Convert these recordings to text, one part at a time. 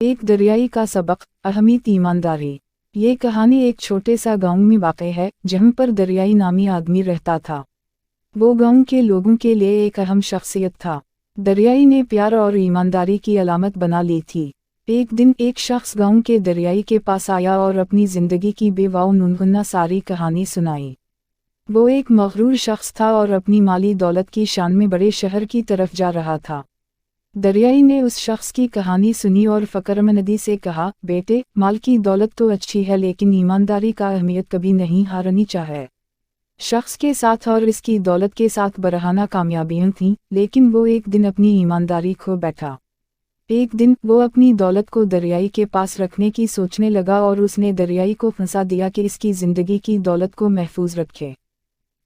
एक दरियाई का सबक, अहमियत ईमानदारी। ये कहानी एक छोटे सा गांव में वाक़ है, जहाँ पर दरियाई नामी आदमी रहता था। वो गांव के लोगों के लिए एक अहम शख्सियत था। दरियाई ने प्यार और ईमानदारी की अलामत बना ली थी। एक दिन एक शख्स गांव के दरियाई के पास आया और अपनी ज़िंदगी की बेवाउनहुन्ना सारी कहानी सुनाई। वो एक मग़रूर शख्स था और अपनी माली दौलत की शान में बड़े शहर की तरफ जा रहा था। दरियाई ने उस शख्स की कहानी सुनी और फ़क्र-मंदी से कहा, बेटे, माल की दौलत तो अच्छी है लेकिन ईमानदारी का अहमियत कभी नहीं हारनी चाहिए। शख्स के साथ और इसकी दौलत के साथ बरहाना कामयाबियाँ थीं, लेकिन वो एक दिन अपनी ईमानदारी खो बैठा। एक दिन वो अपनी दौलत को दरियाई के पास रखने की सोचने लगा और उसने दरियाई को फंसा दिया कि इसकी ज़िंदगी की दौलत को महफूज रखे।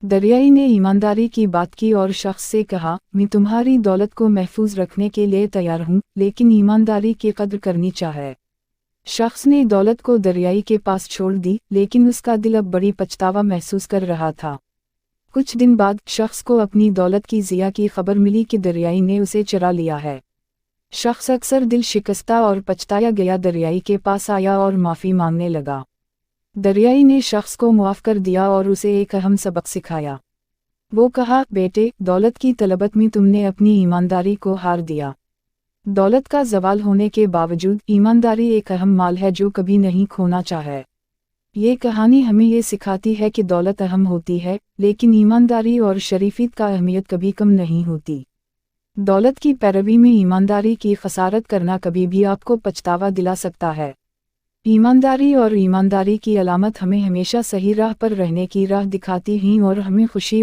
दरियाई ने ईमानदारी की बात की और शख्स से कहा, मैं तुम्हारी दौलत को महफूज रखने के लिए तैयार हूँ, लेकिन ईमानदारी की कद्र करनी चाहिए। शख्स ने दौलत को दरियाई के पास छोड़ दी, लेकिन उसका दिल अब बड़ी पछतावा महसूस कर रहा था। कुछ दिन बाद शख्स को अपनी दौलत की ज़िया की खबर मिली कि दरियाई ने उसे चुरा लिया है। शख्स अक्सर दिल शिकस्ता और पछताया गया दरियाई के पास आया और माफ़ी मांगने लगा। दरियाई ने शख्स को मुआफ़ कर दिया और उसे एक अहम सबक सिखाया। वो कहा, बेटे, दौलत की तलबत में तुमने अपनी ईमानदारी को हार दिया। दौलत का ज़वाल होने के बावजूद ईमानदारी एक अहम माल है जो कभी नहीं खोना चाहिए। ये कहानी हमें ये सिखाती है कि दौलत अहम होती है, लेकिन ईमानदारी और शरीफियत का अहमियत कभी कम नहीं होती। दौलत की पैरवी में ईमानदारी की खसारत करना कभी भी आपको पछतावा दिला सकता है। ईमानदारी और ईमानदारी की अलामत हमें हमेशा सही राह पर रहने की राह दिखाती हैं और हमें खुशी